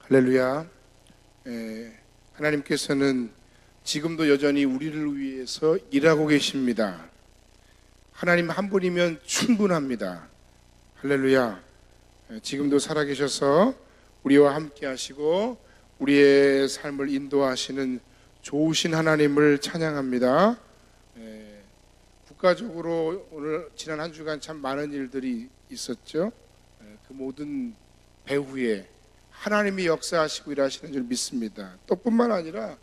할렐루야. 하나님께서는 지금도 여전히 우리를 위해서 일하고 계십니다. 하나님 한 분이면 충분합니다. 할렐루야. 지금도 살아계셔서 우리와 함께 하시고 우리의 삶을 인도하시는 좋으신 하나님을 찬양합니다. 국가적으로 오늘 지난 한 주간 참 많은 일들이 있었죠. 그 모든 배후에 하나님이 역사하시고 일하시는 줄 믿습니다. 또 뿐만 아니라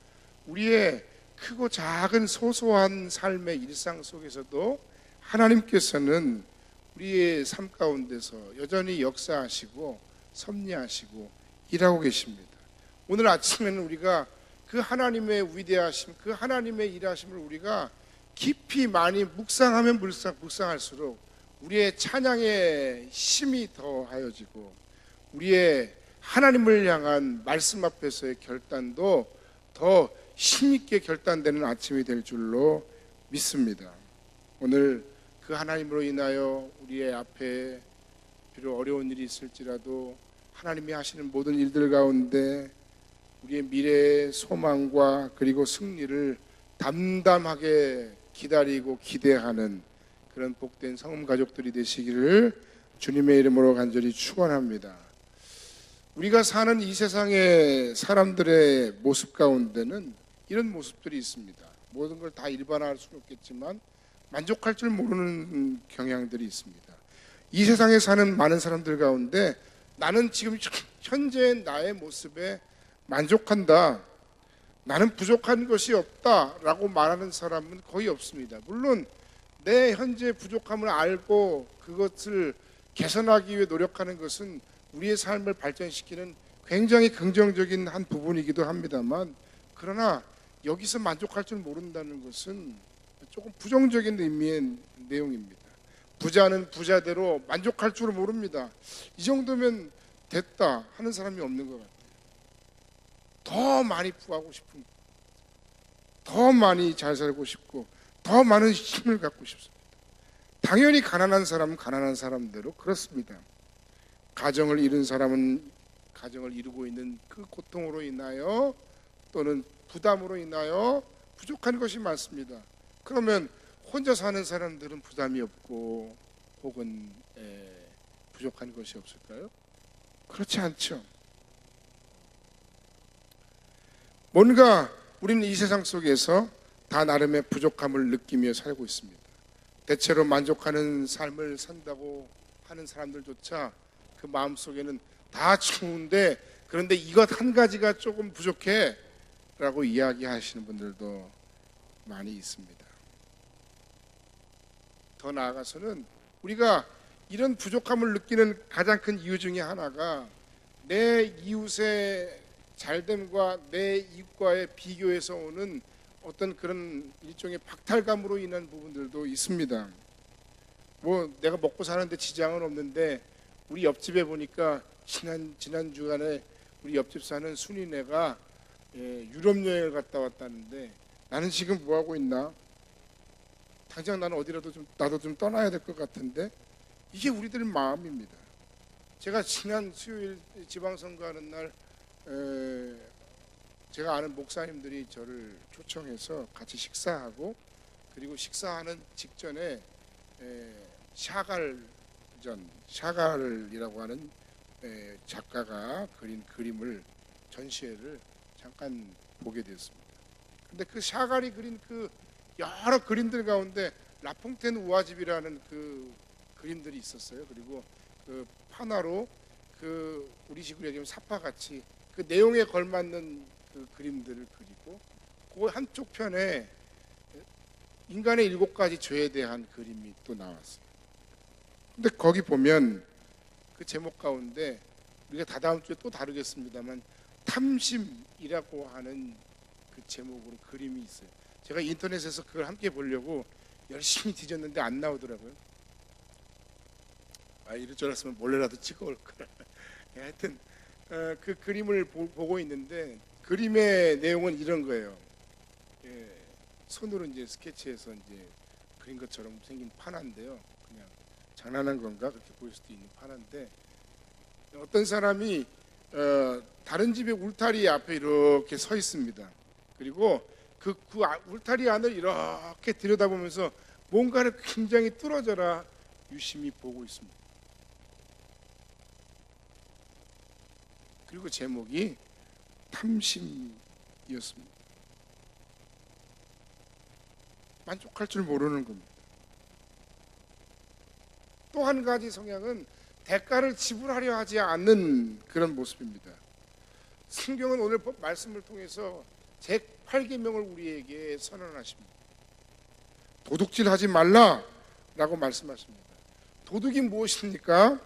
우리의 크고 작은 소소한 삶의 일상 속에서도 하나님께서는 우리의 삶 가운데서 여전히 역사하시고 섭리하시고 일하고 계십니다. 오늘 아침에는 우리가 그 하나님의 위대하심, 그 하나님의 일하심을 우리가 깊이 많이 묵상하면 묵상할수록 우리의 찬양의 힘이 더하여지고 우리의 하나님을 향한 말씀 앞에서의 결단도 더 힘있게 결단되는 아침이 될 줄로 믿습니다. 오늘 그 하나님으로 인하여 우리의 앞에 비록 어려운 일이 있을지라도 하나님이 하시는 모든 일들 가운데 우리의 미래의 소망과 그리고 승리를 담담하게 기다리고 기대하는 그런 복된 성금 가족들이 되시기를 주님의 이름으로 간절히 축원합니다. 우리가 사는 이 세상의 사람들의 모습 가운데는 이런 모습들이 있습니다. 모든 걸 다 일반화할 수는 없겠지만 만족할 줄 모르는 경향들이 있습니다. 이 세상에 사는 많은 사람들 가운데 나는 지금 현재 나의 모습에 만족한다, 나는 부족한 것이 없다라고 말하는 사람은 거의 없습니다. 물론 내 현재 부족함을 알고 그것을 개선하기 위해 노력하는 것은 우리의 삶을 발전시키는 굉장히 긍정적인 한 부분이기도 합니다만, 그러나 여기서 만족할 줄 모른다는 것은 조금 부정적인 의미의 내용입니다. 부자는 부자대로 만족할 줄 모릅니다. 이 정도면 됐다 하는 사람이 없는 것 같아요. 더 많이 부하고 싶은, 더 많이 잘 살고 싶고 더 많은 힘을 갖고 싶습니다. 당연히 가난한 사람은 가난한 사람대로 그렇습니다. 가정을 이룬 사람은 가정을 이루고 있는 그 고통으로 인하여 또는 부담으로 인하여 부족한 것이 많습니다. 그러면 혼자 사는 사람들은 부담이 없고 혹은 부족한 것이 없을까요? 그렇지 않죠. 뭔가 우리는 이 세상 속에서 다 나름의 부족함을 느끼며 살고 있습니다. 대체로 만족하는 삶을 산다고 하는 사람들조차 그 마음속에는 다 좋은데 그런데 이것 한 가지가 조금 부족해 라고 이야기하시는 분들도 많이 있습니다. 더 나아가서는 우리가 이런 부족함을 느끼는 가장 큰 이유 중에 하나가 내 이웃의 잘됨과 내 이웃과의 비교에서 오는 어떤 그런 일종의 박탈감으로 인한 부분들도 있습니다. 뭐 내가 먹고 사는데 지장은 없는데 우리 옆집에 보니까 지난 주간에 우리 옆집 사는 순이네가 유럽 여행을 갔다 왔다는데 나는 지금 뭐 하고 있나? 당장 나는 어디라도 나도 좀 떠나야 될 것 같은데, 이게 우리들의 마음입니다. 제가 지난 수요일 지방선거하는 날 제가 아는 목사님들이 저를 초청해서 같이 식사하고, 그리고 식사하는 직전에 샤갈이라고 하는 작가가 그린 그림을 전시회를 잠깐 보게 되었습니다. 근데 그 샤갈이 그린 그 여러 그림들 가운데 라퐁텐 우화집이라는 그 그림들이 있었어요. 그리고 그 판화로 그 우리식으로 얘기하면 사파같이 그 내용에 걸맞는 그 그림들을 그리고 그 한쪽 편에 인간의 7가지 죄에 대한 그림이 또 나왔어요. 근데 거기 보면 그 제목 가운데 우리가 다다음 주에 또 다루겠습니다만 탐심이라고 하는 그 제목으로 그림이 있어요. 제가 인터넷에서 그걸 함께 보려고 열심히 뒤졌는데 안 나오더라고요. 이럴 줄 알았으면 몰래라도 찍어올 거라. 하여튼 그 그림을 보고 있는데 그림의 내용은 이런 거예요. 손으로 이제 스케치해서 이제 그린 것처럼 생긴 판화인데요. 그냥 장난한 건가 그렇게 보일 수도 있는 판화인데, 어떤 사람이 다른 집의 울타리 앞에 이렇게 서 있습니다. 그리고 그 울타리 안을 이렇게 들여다보면서 뭔가를 굉장히 뚫어져라 유심히 보고 있습니다. 그리고 제목이 탐심이었습니다. 만족할 줄 모르는 겁니다. 또 한 가지 성향은 대가를 지불하려 하지 않는 그런 모습입니다. 성경은 오늘 말씀을 통해서 제8계명을 우리에게 선언하십니다. 도둑질하지 말라라고 말씀하십니다. 도둑이 무엇입니까?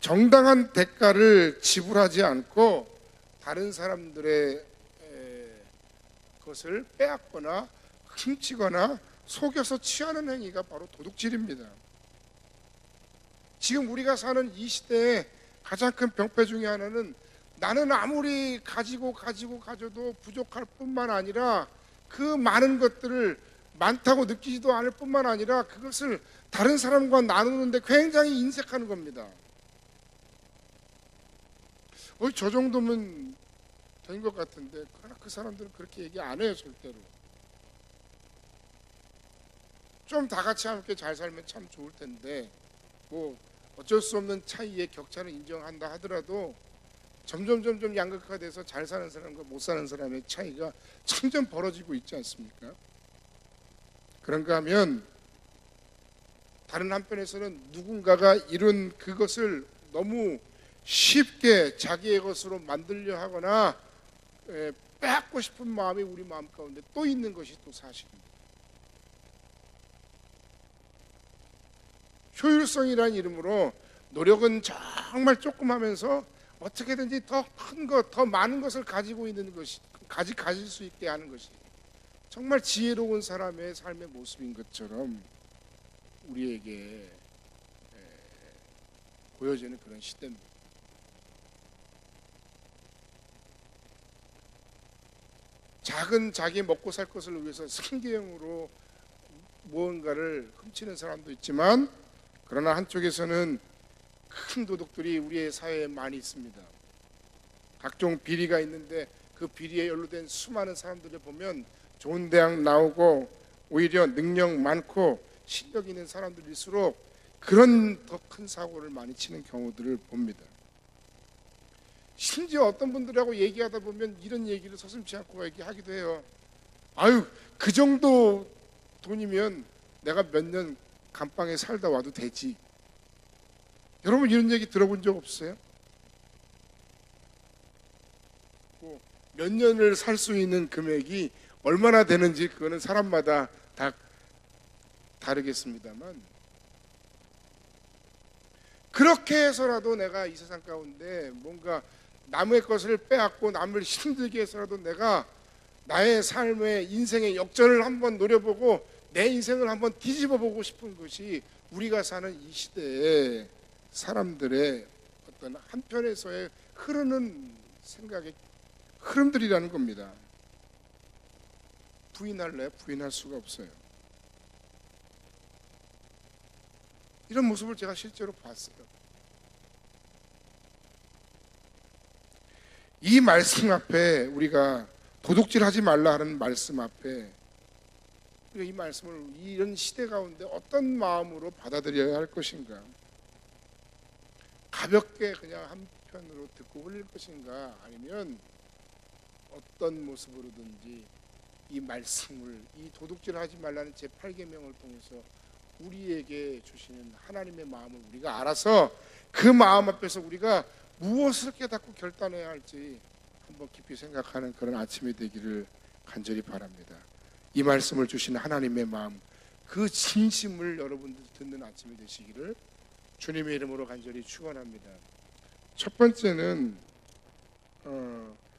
정당한 대가를 지불하지 않고 다른 사람들의 것을 빼앗거나 훔치거나 속여서 취하는 행위가 바로 도둑질입니다. 지금 우리가 사는 이 시대의 가장 큰 병폐 중에 하나는 나는 아무리 가져도 부족할 뿐만 아니라 그 많은 것들을 많다고 느끼지도 않을 뿐만 아니라 그것을 다른 사람과 나누는데 굉장히 인색하는 겁니다. 저 정도면 된 것 같은데, 그러나 그 사람들은 그렇게 얘기 안 해요, 절대로. 좀 다 같이 함께 잘 살면 참 좋을 텐데, 뭐 어쩔 수 없는 차이의 격차를 인정한다 하더라도 점점 양극화돼서 잘 사는 사람과 못 사는 사람의 차이가 점점 벌어지고 있지 않습니까? 그런가 하면 다른 한편에서는 누군가가 이룬 그것을 너무 쉽게 자기의 것으로 만들려 하거나 빼앗고 싶은 마음이 우리 마음 가운데 또 있는 것이 또 사실입니다. 효율성이라는 이름으로 노력은 정말 조금 하면서 어떻게든지 더 큰 것, 더 많은 것을 가지고 있는 것이, 가질 수 있게 하는 것이 정말 지혜로운 사람의 삶의 모습인 것처럼 우리에게 보여지는 그런 시대입니다. 작은 자기 먹고 살 것을 위해서 생계형으로 무언가를 훔치는 사람도 있지만, 그러나 한쪽에서는 큰 도둑들이 우리의 사회에 많이 있습니다. 각종 비리가 있는데 그 비리에 연루된 수많은 사람들을 보면 좋은 대학 나오고 오히려 능력 많고 실력 있는 사람들일수록 그런 더 큰 사고를 많이 치는 경우들을 봅니다. 심지어 어떤 분들하고 얘기하다 보면 이런 얘기를 서슴지 않고 얘기하기도 해요. 아유, 그 정도 돈이면 내가 몇 년 감방에 살다 와도 되지. 여러분 이런 얘기 들어본 적 없어요? 몇 년을 살 수 있는 금액이 얼마나 되는지 그거는 사람마다 다 다르겠습니다만, 그렇게 해서라도 내가 이 세상 가운데 뭔가 남의 것을 빼앗고 남을 힘들게 해서라도 내가 나의 삶의 인생의 역전을 한번 노려보고 내 인생을 한번 뒤집어 보고 싶은 것이 우리가 사는 이 시대의 사람들의 어떤 한편에서의 흐르는 생각의 흐름들이라는 겁니다. 부인할래요? 부인할 수가 없어요. 이런 모습을 제가 실제로 봤어요. 이 말씀 앞에 우리가 도둑질하지 말라 하는 말씀 앞에 우리가 이 말씀을 이런 시대 가운데 어떤 마음으로 받아들여야 할 것인가? 가볍게 그냥 한편으로 듣고 흘릴 것인가? 아니면 어떤 모습으로든지 이 말씀을, 이 도둑질하지 말라는 제8계명을 통해서 우리에게 주시는 하나님의 마음을 우리가 알아서 그 마음 앞에서 우리가 무엇을 깨닫고 결단해야 할지 한번 깊이 생각하는 그런 아침이 되기를 간절히 바랍니다. 이 말씀을 주시는 하나님의 마음, 그 진심을 여러분들 듣는 아침이 되시기를 주님의 이름으로 간절히 축원합니다. 첫 번째는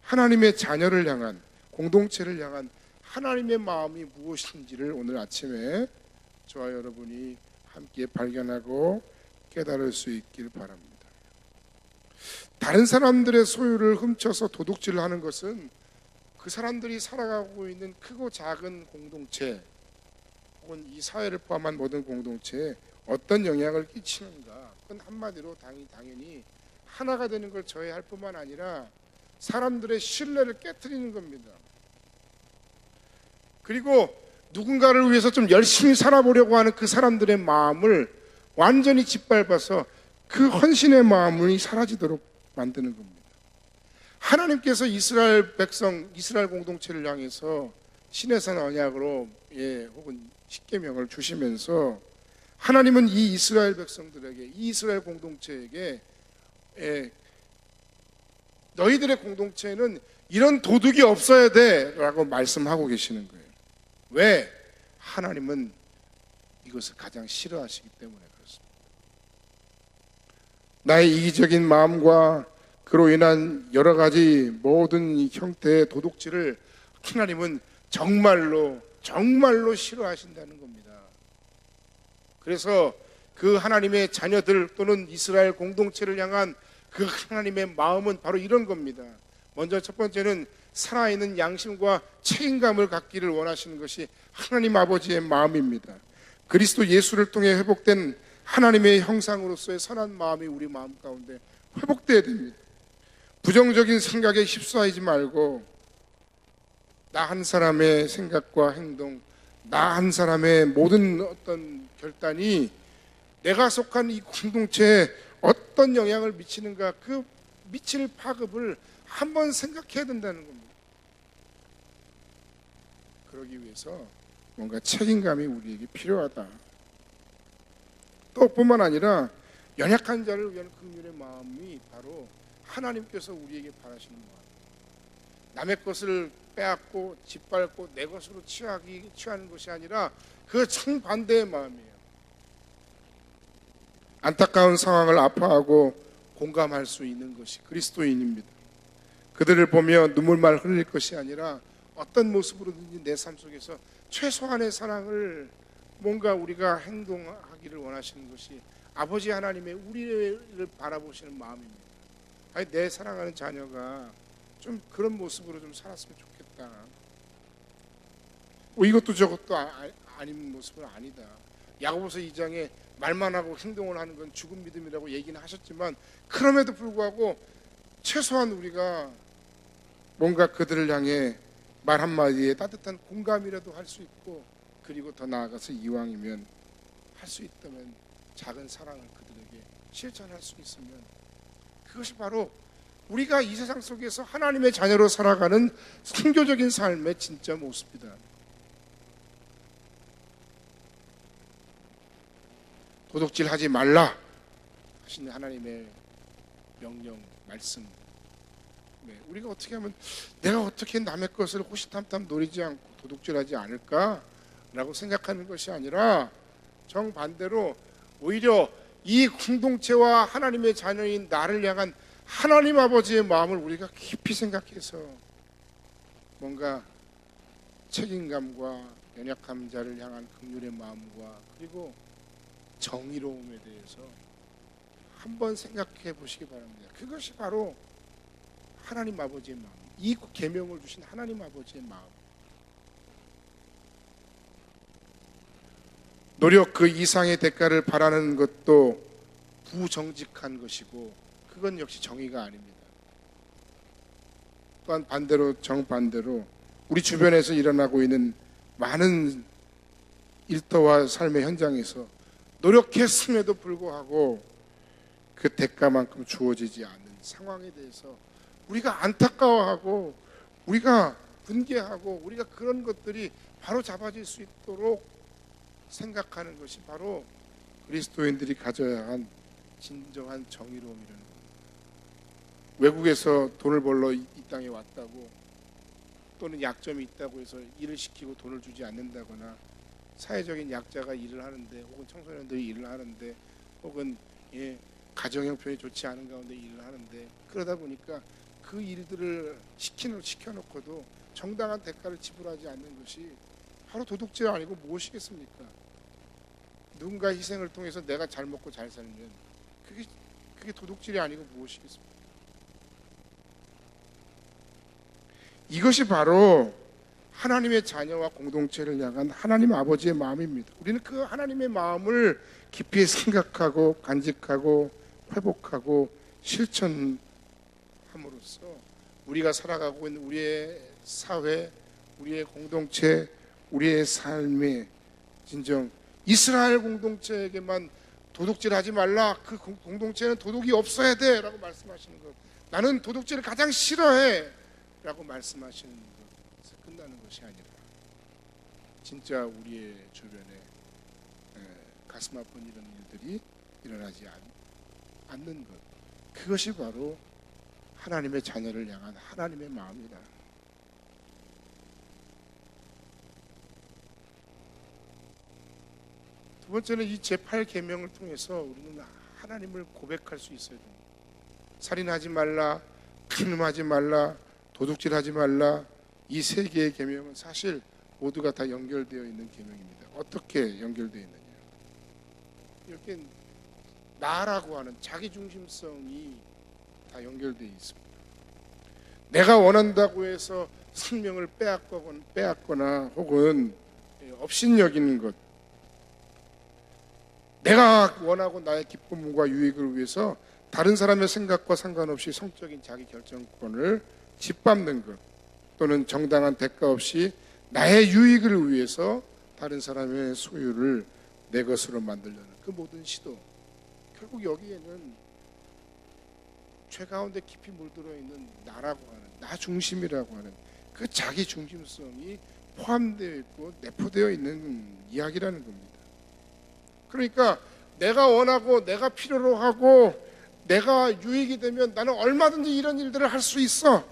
하나님의 자녀를 향한, 공동체를 향한 하나님의 마음이 무엇인지를 오늘 아침에 저와 여러분이 함께 발견하고 깨달을 수 있길 바랍니다. 다른 사람들의 소유를 훔쳐서 도둑질을 하는 것은 그 사람들이 살아가고 있는 크고 작은 공동체 혹은 이 사회를 포함한 모든 공동체에 어떤 영향을 끼치는가, 그건 한마디로 당연히 하나가 되는 걸 저해할 뿐만 아니라 사람들의 신뢰를 깨트리는 겁니다. 그리고 누군가를 위해서 좀 열심히 살아보려고 하는 그 사람들의 마음을 완전히 짓밟아서 그 헌신의 마음이 사라지도록 만드는 겁니다. 하나님께서 이스라엘 백성, 이스라엘 공동체를 향해서 시내산 언약으로 혹은 십계명을 주시면서 하나님은 이 이스라엘 백성들에게, 이 이스라엘 공동체에게 너희들의 공동체에는 이런 도둑이 없어야 돼 라고 말씀하고 계시는 거예요. 왜? 하나님은 이것을 가장 싫어하시기 때문에 그렇습니다. 나의 이기적인 마음과 그로 인한 여러 가지 모든 형태의 도둑질을 하나님은 정말로 싫어하신다는 겁니다. 그래서 그 하나님의 자녀들 또는 이스라엘 공동체를 향한 그 하나님의 마음은 바로 이런 겁니다. 먼저 첫 번째는 살아있는 양심과 책임감을 갖기를 원하시는 것이 하나님 아버지의 마음입니다. 그리스도 예수를 통해 회복된 하나님의 형상으로서의 선한 마음이 우리 마음 가운데 회복되어야 됩니다. 부정적인 생각에 휩싸이지 말고 나 한 사람의 생각과 행동, 나 한 사람의 모든 어떤 결단이 내가 속한 이 공동체에 어떤 영향을 미치는가, 그 미칠 파급을 한번 생각해야 된다는 겁니다. 그러기 위해서 뭔가 책임감이 우리에게 필요하다. 또 뿐만 아니라 연약한 자를 위한 긍휼의 마음이 바로 하나님께서 우리에게 바라시는 마음. 남의 것을 빼앗고 짓밟고 내 것으로 취하는 것이 아니라 그 정반대의 마음이에요. 안타까운 상황을 아파하고 공감할 수 있는 것이 그리스도인입니다. 그들을 보며 눈물만 흘릴 것이 아니라 어떤 모습으로든지 내 삶 속에서 최소한의 사랑을 뭔가 우리가 행동하기를 원하시는 것이 아버지 하나님의 우리를 바라보시는 마음입니다. 아니, 내 사랑하는 자녀가 좀 그런 모습으로 좀 살았으면 좋겠다. 이것도 저것도 아닌 모습은 아니다. 야고보서 2장에 말만 하고 행동을 하는 건 죽은 믿음이라고 얘기는 하셨지만 그럼에도 불구하고 최소한 우리가 뭔가 그들을 향해 말 한마디에 따뜻한 공감이라도 할 수 있고, 그리고 더 나아가서 이왕이면 할 수 있다면 작은 사랑을 그들에게 실천할 수 있으면 그것이 바로 우리가 이 세상 속에서 하나님의 자녀로 살아가는 선교적인 삶의 진짜 모습이다. 도둑질하지 말라 하시는 하나님의 명령, 말씀. 우리가 어떻게 하면 내가 어떻게 남의 것을 호시탐탐 노리지 않고 도둑질하지 않을까라고 생각하는 것이 아니라 정반대로 오히려 이 공동체와 하나님의 자녀인 나를 향한 하나님 아버지의 마음을 우리가 깊이 생각해서 뭔가 책임감과 연약한 자를 향한 긍휼의 마음과 그리고 정의로움에 대해서 한번 생각해 보시기 바랍니다. 그것이 바로 하나님 아버지의 마음, 이 계명을 주신 하나님 아버지의 마음. 노력 그 이상의 대가를 바라는 것도 부정직한 것이고 그건 역시 정의가 아닙니다. 또한 반대로, 정반대로 우리 주변에서 일어나고 있는 많은 일터와 삶의 현장에서 노력했음에도 불구하고 그 대가만큼 주어지지 않는 상황에 대해서 우리가 안타까워하고 우리가 분개하고 우리가 그런 것들이 바로 잡아질 수 있도록 생각하는 것이 바로 그리스도인들이 가져야 한 진정한 정의로움이라는 겁니다. 외국에서 돈을 벌러 이 땅에 왔다고 또는 약점이 있다고 해서 일을 시키고 돈을 주지 않는다거나 사회적인 약자가 일을 하는데 혹은 청소년들이 일을 하는데 혹은 가정 형편이 좋지 않은 가운데 일을 하는데 그러다 보니까 그 일들을 시켜놓고도 정당한 대가를 지불하지 않는 것이 바로 도둑질 아니고 무엇이겠습니까? 누군가의 희생을 통해서 내가 잘 먹고 잘 살면 그게 도둑질이 아니고 무엇이겠습니까? 이것이 바로 하나님의 자녀와 공동체를 향한 하나님 아버지의 마음입니다. 우리는 그 하나님의 마음을 깊이 생각하고 간직하고 회복하고 실천함으로써 우리가 살아가고 있는 우리의 사회, 우리의 공동체, 우리의 삶에 진정 이스라엘 공동체에게만 도둑질하지 말라, 그 공동체는 도둑이 없어야 돼 라고 말씀하시는 것, 나는 도둑질을 가장 싫어해 라고 말씀하시는 것에서 끝나는 것이 아니라 진짜 우리의 주변에 가슴 아픈 이런 일들이 일어나지 않는 것, 그것이 바로 하나님의 자녀를 향한 하나님의 마음이다. 두 번째는 이 제8계명을 통해서 우리는 하나님을 고백할 수 있어야 됩니다. 살인하지 말라, 간음하지 말라, 도둑질하지 말라, 이 세 개의 계명은 사실 모두가 다 연결되어 있는 계명입니다. 어떻게 연결되어 있느냐, 이렇게 나라고 하는 자기중심성이 다 연결되어 있습니다. 내가 원한다고 해서 생명을 빼앗거나 혹은 업신여기는 것, 내가 원하고 나의 기쁨과 유익을 위해서 다른 사람의 생각과 상관없이 성적인 자기 결정권을 짓밟는 것, 또는 정당한 대가 없이 나의 유익을 위해서 다른 사람의 소유를 내 것으로 만들려는 그 모든 시도, 결국 여기에는 죄 가운데 깊이 물들어 있는 나라고 하는, 나 중심이라고 하는 그 자기 중심성이 포함되어 있고 내포되어 있는 이야기라는 겁니다. 그러니까 내가 원하고 내가 필요로 하고 내가 유익이 되면 나는 얼마든지 이런 일들을 할 수 있어,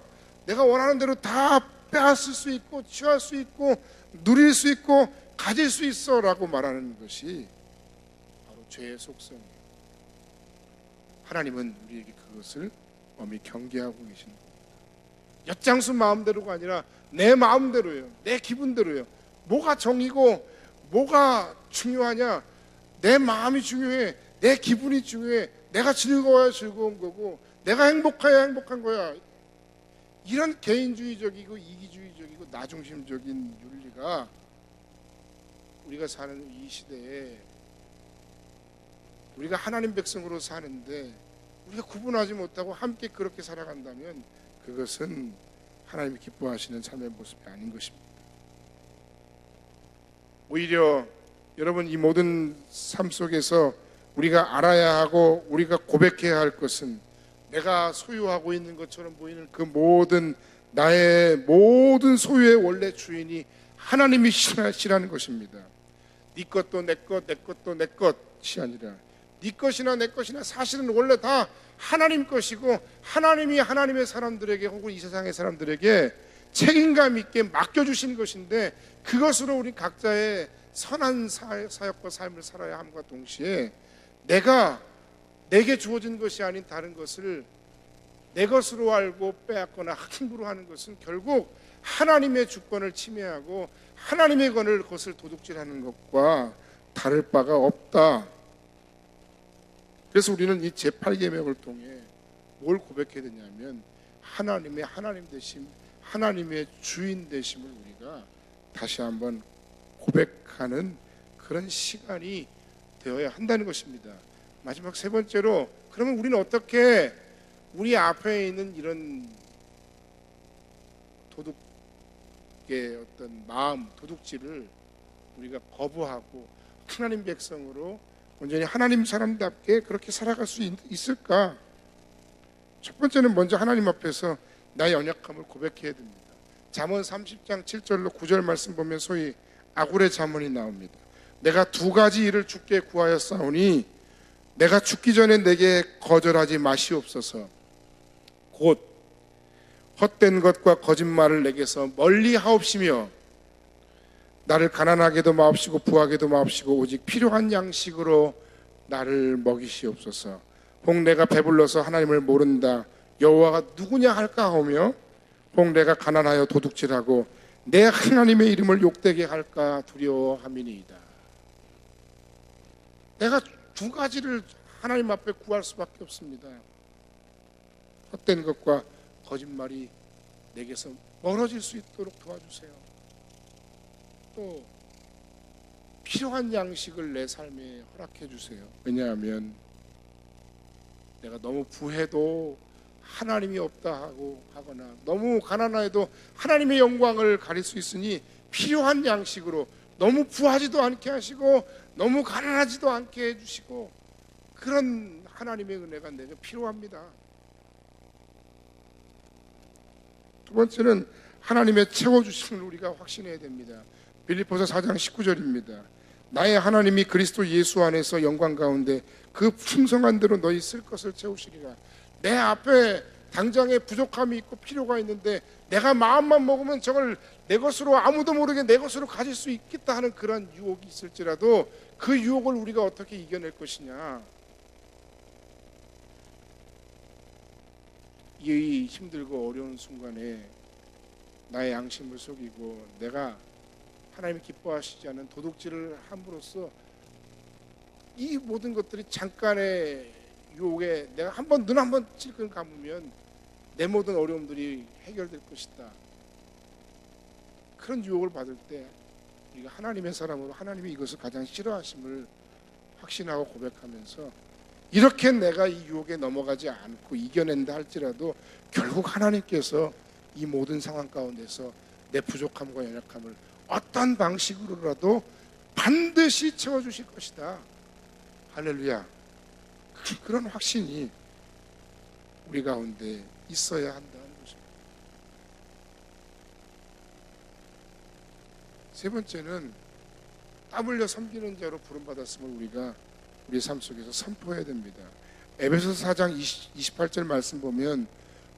내가 원하는 대로 다 빼앗을 수 있고 취할 수 있고 누릴 수 있고 가질 수 있어 라고 말하는 것이 바로 죄의 속성이에요. 하나님은 우리에게 그것을 엄히 경계하고 계시는 겁니다. 엿장수 마음대로가 아니라 내 마음대로예요. 내 기분대로예요. 뭐가 정이고 뭐가 중요하냐, 내 마음이 중요해, 내 기분이 중요해, 내가 즐거워야 즐거운 거고 내가 행복해야 행복한 거야. 이런 개인주의적이고 이기주의적이고 나중심적인 윤리가 우리가 사는 이 시대에, 우리가 하나님 백성으로 사는데 우리가 구분하지 못하고 함께 그렇게 살아간다면 그것은 하나님이 기뻐하시는 삶의 모습이 아닌 것입니다. 오히려 여러분, 이 모든 삶 속에서 우리가 알아야 하고 우리가 고백해야 할 것은 내가 소유하고 있는 것처럼 보이는 그 모든 나의 모든 소유의 원래 주인이 하나님이시라는 것입니다. 네 것도 내 것, 내 것도 내 것이 아니라 네 것이나 내 것이나 사실은 원래 다 하나님 것이고, 하나님이 하나님의 사람들에게 혹은 이 세상의 사람들에게 책임감 있게 맡겨주신 것인데, 그것으로 우리 각자의 선한 사역과 삶을 살아야 함과 동시에 내게 주어진 것이 아닌 다른 것을 내 것으로 알고 빼앗거나 함부로 하는 것은 결국 하나님의 주권을 침해하고 하나님의 것을 도둑질하는 것과 다를 바가 없다. 그래서 우리는 이 제8계명을 통해 뭘 고백해야 되냐면 하나님의 하나님 되심, 하나님의 주인 되심을 우리가 다시 한번 고백하는 그런 시간이 되어야 한다는 것입니다. 마지막 세 번째로, 그러면 우리는 어떻게 우리 앞에 있는 이런 도둑의 어떤 마음, 도둑질을 우리가 거부하고 하나님 백성으로 온전히 하나님 사람답게 그렇게 살아갈 수 있을까? 첫 번째는 먼저 하나님 앞에서 나의 연약함을 고백해야 됩니다. 잠언 30장 7절로 9절 말씀 보면 소위 아굴의 잠언이 나옵니다. 내가 두 가지 일을 주께 구하였사오니 내가 죽기 전에 내게 거절하지 마시옵소서. 곧 헛된 것과 거짓말을 내게서 멀리 하옵시며 나를 가난하게도 마옵시고 부하게도 마옵시고 오직 필요한 양식으로 나를 먹이시옵소서. 혹 내가 배불러서 하나님을 모른다 여호와가 누구냐 할까 하며 혹 내가 가난하여 도둑질하고 내 하나님의 이름을 욕되게 할까 두려워함이니이다. 내가 두 가지를 하나님 앞에 구할 수밖에 없습니다. 헛된 것과 거짓말이 내게서 멀어질 수 있도록 도와주세요. 또 필요한 양식을 내 삶에 허락해 주세요. 왜냐하면 내가 너무 부해도 하나님이 없다 하고 하거나 너무 가난해도 하나님의 영광을 가릴 수 있으니 필요한 양식으로 너무 부하지도 않게 하시고 너무 가난하지도 않게 해주시고 그런 하나님의 은혜가 내게 필요합니다. 두 번째는 하나님의 채워주심을 우리가 확신해야 됩니다. 빌립보서 4장 19절입니다. 나의 하나님이 그리스도 예수 안에서 영광 가운데 그 풍성한 대로 너희 쓸 것을 채우시리라. 내 앞에 당장에 부족함이 있고 필요가 있는데 내가 마음만 먹으면 저걸 내 것으로 아무도 모르게 내 것으로 가질 수 있겠다 하는 그런 유혹이 있을지라도 그 유혹을 우리가 어떻게 이겨낼 것이냐. 이 힘들고 어려운 순간에 나의 양심을 속이고 내가 하나님이 기뻐하시지 않는 도둑질을 함으로써 이 모든 것들이 잠깐의 유혹에 내가 한번 눈 한번 찔끔 감으면 내 모든 어려움들이 해결될 것이다. 그런 유혹을 받을 때 우리가 하나님의 사람으로 하나님이 이것을 가장 싫어하심을 확신하고 고백하면서 이렇게 내가 이 유혹에 넘어가지 않고 이겨낸다 할지라도 결국 하나님께서 이 모든 상황 가운데서 내 부족함과 연약함을 어떤 방식으로라도 반드시 채워주실 것이다. 할렐루야. 그런 확신이 우리 가운데 있어야 한다는 것입니다. 세 번째는 땀 흘려 섬기는 자로 부름받았음을 우리가 우리 삶 속에서 선포해야 됩니다. 에베소서 4장 28절 말씀 보면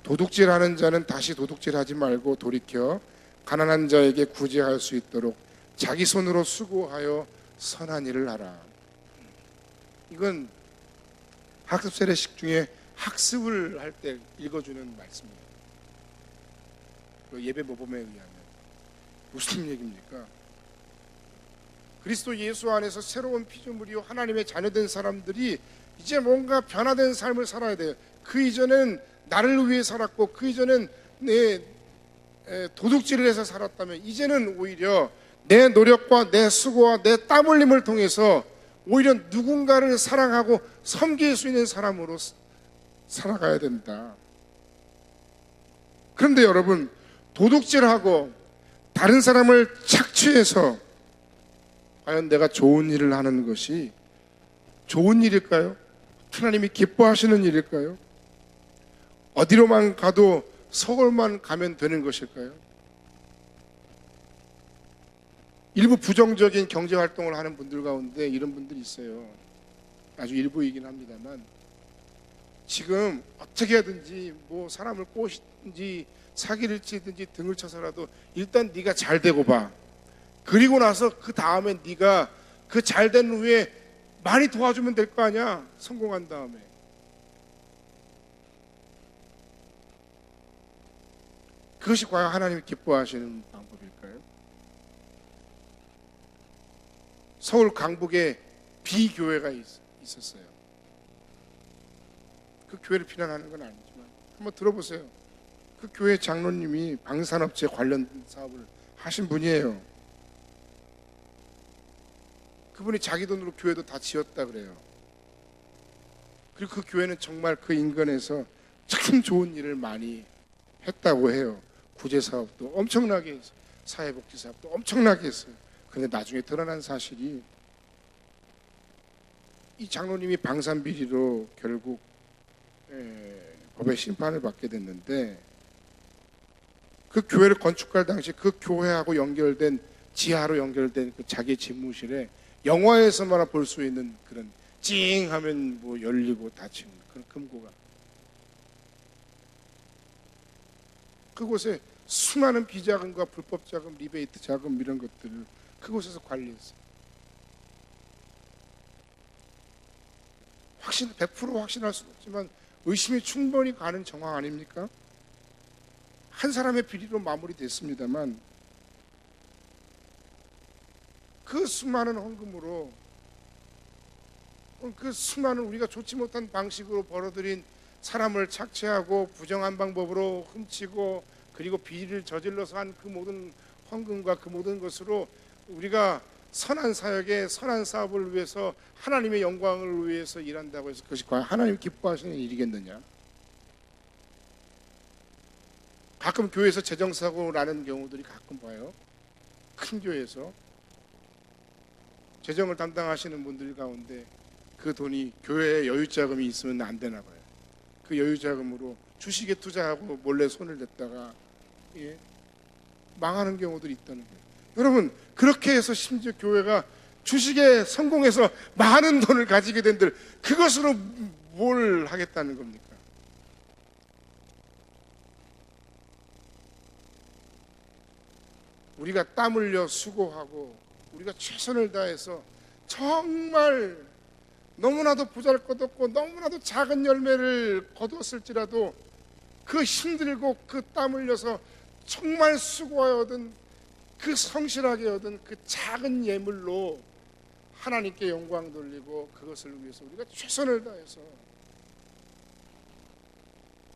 도둑질하는 자는 다시 도둑질하지 말고 돌이켜 가난한 자에게 구제할 수 있도록 자기 손으로 수고하여 선한 일을 하라. 이건 학습 세례식 중에 학습을 할 때 읽어주는 말씀입니다. 예배 모범에 의하면 무슨 얘기입니까? 그리스도 예수 안에서 새로운 피조물이요 하나님의 자녀된 사람들이 이제 뭔가 변화된 삶을 살아야 돼요. 그 이전엔 나를 위해 살았고 그 이전엔 내 도둑질을 해서 살았다면 이제는 오히려 내 노력과 내 수고와 내 땀 흘림을 통해서 오히려 누군가를 사랑하고 섬길 수 있는 사람으로 살아가야 된다. 그런데 여러분, 도둑질하고 다른 사람을 착취해서 과연 내가 좋은 일을 하는 것이 좋은 일일까요? 하나님이 기뻐하시는 일일까요? 어디로만 가도 서울만 가면 되는 것일까요? 일부 부정적인 경제활동을 하는 분들 가운데 이런 분들이 있어요. 아주 일부이긴 합니다만 지금 어떻게 하든지 뭐 사람을 꼬시든지 사기를 치든지 등을 쳐서라도 일단 네가 잘 되고 봐. 그리고 나서 그 다음에 네가 그 잘 된 후에 많이 도와주면 될 거 아니야. 성공한 다음에. 그것이 과연 하나님이 기뻐하시는 방법일까요? 서울 강북에 비교회가 있었어요. 그 교회를 비난하는 건 아니지만 한번 들어보세요. 그 교회 장로님이 방산업체 관련 사업을 하신 분이에요. 그분이 자기 돈으로 교회도 다 지었다 그래요. 그리고 그 교회는 정말 그 인근에서 참 좋은 일을 많이 했다고 해요. 구제사업도 엄청나게 했어요. 사회복지사업도 엄청나게 했어요. 그런데 나중에 드러난 사실이 이 장로님이 방산비리로 결국 법의 심판을 받게 됐는데 그 교회를 건축할 당시 그 교회하고 연결된 지하로 연결된 그 자기 집무실에 영화에서만 볼 수 있는 그런 찡 하면 뭐 열리고 닫히는 그런 금고가 그곳에 수많은 비자금과 불법 자금, 리베이트 자금 이런 것들을 그곳에서 관리했어요. 100% 확신할 수는 없지만 의심이 충분히 가는 정황 아닙니까? 한 사람의 비리로 마무리됐습니다만 그 수많은 헌금으로 그 수많은 우리가 좋지 못한 방식으로 벌어들인 사람을 착취하고 부정한 방법으로 훔치고 그리고 비리를 저질러서 한 그 모든 헌금과 그 모든 것으로 우리가 선한 사역에 선한 사업을 위해서 하나님의 영광을 위해서 일한다고 해서 그것이 과연 하나님 기뻐하시는 일이겠느냐? 가끔 교회에서 재정사고 나는 경우들이 가끔 봐요. 큰 교회에서 재정을 담당하시는 분들 가운데 그 돈이 교회에 여유자금이 있으면 안 되나 봐요. 그 여유자금으로 주식에 투자하고 몰래 손을 댔다가 망하는 경우들이 있다는 거예요. 여러분, 그렇게 해서 심지어 교회가 주식에 성공해서 많은 돈을 가지게 된들 그것으로 뭘 하겠다는 겁니까? 우리가 땀 흘려 수고하고 우리가 최선을 다해서 정말 너무나도 보잘것없고 너무나도 작은 열매를 거두었을지라도 그 힘들고 그 땀 흘려서 정말 수고하여 얻은 그 성실하게 얻은 그 작은 예물로 하나님께 영광 돌리고 그것을 위해서 우리가 최선을 다해서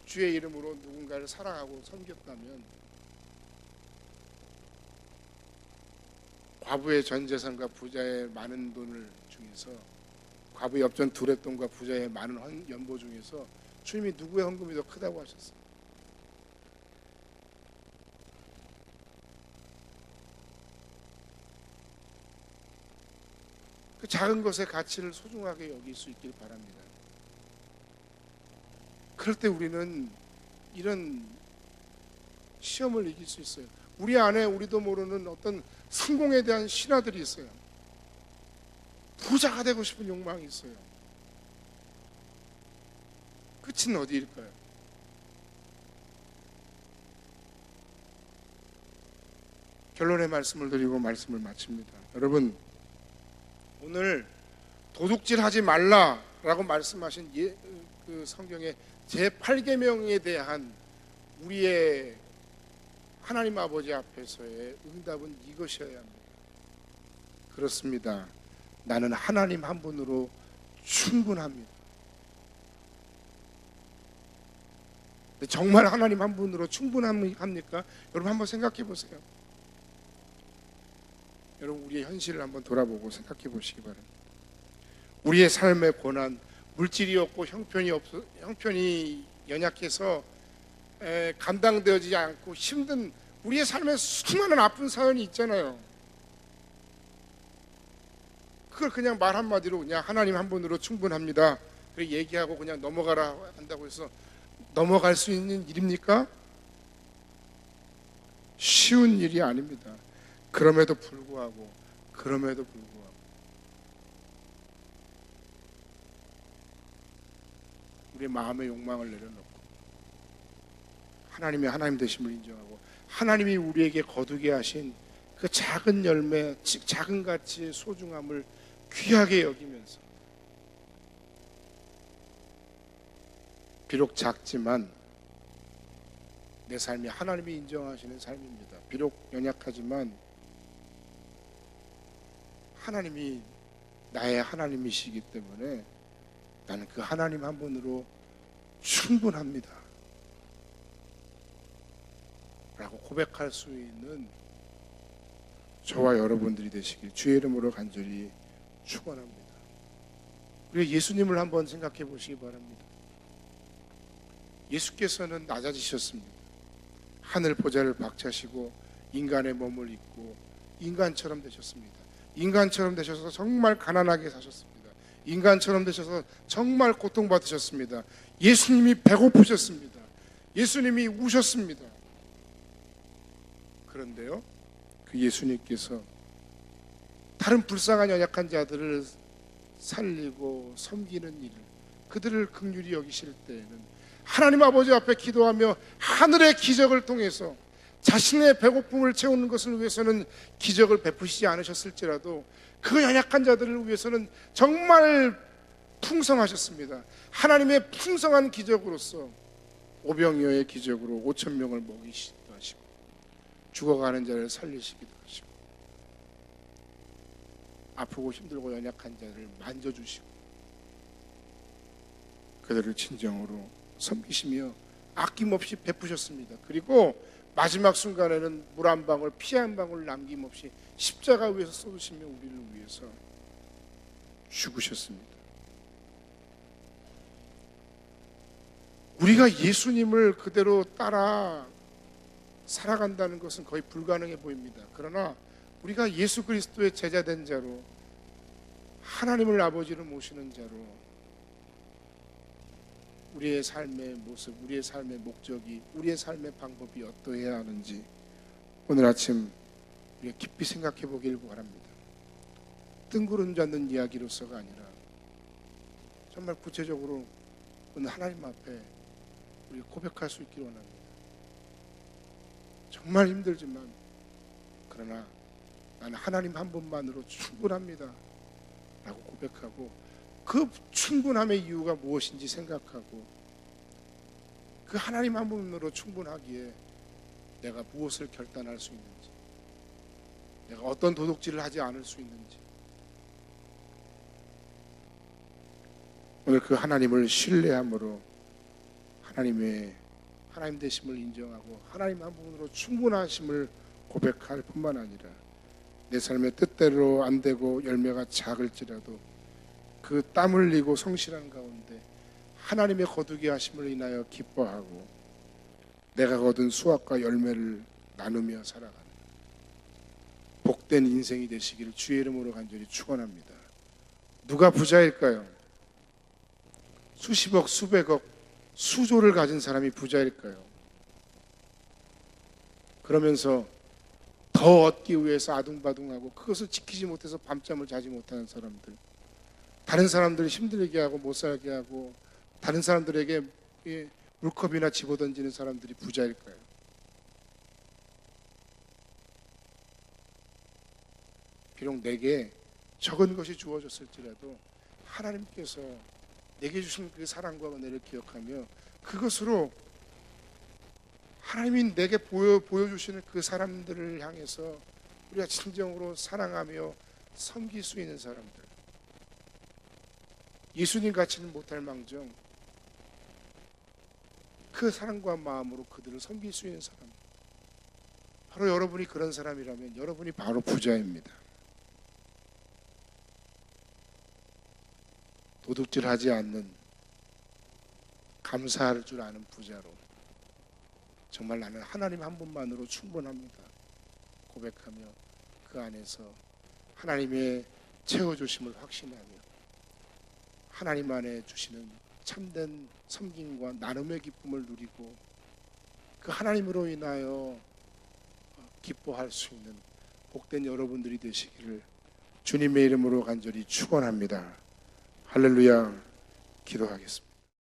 주의 이름으로 누군가를 사랑하고 섬겼다면 과부의 전 재산과 부자의 많은 돈을 중에서 과부의 엽전 둘의 돈과 부자의 많은 연보 중에서 주님이 누구의 헌금이 더 크다고 하셨어요? 그 작은 것의 가치를 소중하게 여길 수 있길 바랍니다. 그럴 때 우리는 이런 시험을 이길 수 있어요. 우리 안에 우리도 모르는 어떤 성공에 대한 신화들이 있어요. 부자가 되고 싶은 욕망이 있어요. 끝은 어디일까요? 결론의 말씀을 드리고 말씀을 마칩니다. 여러분, 오늘 도둑질하지 말라라고 말씀하신 그 성경의 제8계명에 대한 우리의 하나님 아버지 앞에서의 응답은 이것이어야 합니다. 그렇습니다. 나는 하나님 한 분으로 충분합니다. 정말 하나님 한 분으로 충분합니까? 여러분 한번 생각해 보세요. 여러분 우리의 현실을 한번 돌아보고 생각해 보시기 바랍니다. 우리의 삶의 고난, 물질이 없고 형편이 연약해서 감당되어지지 않고 힘든 우리의 삶에 수많은 아픈 사연이 있잖아요. 그걸 그냥 말 한마디로 그냥 하나님 한 분으로 충분합니다 그렇게 얘기하고 그냥 넘어가라 한다고 해서 넘어갈 수 있는 일입니까? 쉬운 일이 아닙니다. 그럼에도 불구하고 우리의 마음의 욕망을 내려놓고 하나님의 하나님 되심을 인정하고 하나님이 우리에게 거두게 하신 그 작은 열매, 작은 가치의 소중함을 귀하게 여기면서 비록 작지만 내 삶이 하나님이 인정하시는 삶입니다. 비록 연약하지만 하나님이 나의 하나님이시기 때문에 나는 그 하나님 한 분으로 충분합니다 라고 고백할 수 있는 저와 여러분들이 되시길 주의 이름으로 간절히 축원합니다. 우리가 예수님을 한번 생각해 보시기 바랍니다. 예수께서는 낮아지셨습니다. 하늘 보좌를 박차시고 인간의 몸을 입고 인간처럼 되셨습니다. 인간처럼 되셔서 정말 가난하게 사셨습니다. 인간처럼 되셔서 정말 고통받으셨습니다. 예수님이 배고프셨습니다. 예수님이 우셨습니다. 그런데요, 그 예수님께서 다른 불쌍한 연약한 자들을 살리고 섬기는 일을 그들을 긍휼히 여기실 때에는 하나님 아버지 앞에 기도하며 하늘의 기적을 통해서 자신의 배고픔을 채우는 것을 위해서는 기적을 베푸시지 않으셨을지라도 그 연약한 자들을 위해서는 정말 풍성하셨습니다. 하나님의 풍성한 기적으로서 오병이어의 기적으로 5,000명을 먹이시기도 하시고 죽어가는 자를 살리시기도 하시고 아프고 힘들고 연약한 자를 만져주시고 그들을 진정으로 섬기시며 아낌없이 베푸셨습니다. 그리고 마지막 순간에는 물 한 방울, 피 한 방울 남김없이 십자가 위에서 쏟으시며 우리를 위해서 죽으셨습니다. 우리가 예수님을 그대로 따라 살아간다는 것은 거의 불가능해 보입니다. 그러나 우리가 예수 그리스도의 제자된 자로, 하나님을 아버지로 모시는 자로 우리의 삶의 모습, 우리의 삶의 목적이, 우리의 삶의 방법이 어떠해야 하는지 오늘 아침 우리가 깊이 생각해 보길 바랍니다. 뜬구름 잡는 이야기로서가 아니라 정말 구체적으로 오늘 하나님 앞에 우리가 고백할 수 있기를 원합니다. 정말 힘들지만 그러나 나는 하나님 한 분만으로 충분합니다 라고 고백하고, 그 충분함의 이유가 무엇인지 생각하고, 그 하나님 한 분으로 충분하기에 내가 무엇을 결단할 수 있는지, 내가 어떤 도둑질을 하지 않을 수 있는지, 오늘 그 하나님을 신뢰함으로 하나님 되심을 인정하고 하나님 한 분으로 충분하심을 고백할 뿐만 아니라 내 삶의 뜻대로 안 되고 열매가 작을지라도 그 땀 흘리고 성실한 가운데 하나님의 거두게 하심을 인하여 기뻐하고 내가 거둔 수확과 열매를 나누며 살아가는 복된 인생이 되시기를 주의 이름으로 간절히 축원합니다. 누가 부자일까요? 수십억, 수백억, 수조를 가진 사람이 부자일까요? 그러면서 더 얻기 위해서 아둥바둥하고 그것을 지키지 못해서 밤잠을 자지 못하는 사람들, 다른 사람들을 힘들게 하고 못 살게 하고 다른 사람들에게 물컵이나 집어던지는 사람들이 부자일까요? 비록 내게 적은 것이 주어졌을지라도 하나님께서 내게 주신 그 사랑과 은혜를 기억하며 그것으로 하나님이 내게 보여주시는 그 사람들을 향해서 우리가 진정으로 사랑하며 섬길 수 있는 사람들, 예수님 같이는 못할 망정 그 사랑과 마음으로 그들을 섬길 수 있는 사람, 바로 여러분이 그런 사람이라면 여러분이 바로 부자입니다. 도둑질하지 않는, 감사할 줄 아는 부자로 정말 나는 하나님 한 분만으로 충분합니다 고백하며 그 안에서 하나님의 채워주심을 확신하며 하나님 안에 주시는 참된 섬김과 나눔의 기쁨을 누리고 그 하나님으로 인하여 기뻐할 수 있는 복된 여러분들이 되시기를 주님의 이름으로 간절히 축원합니다. 할렐루야. 기도하겠습니다.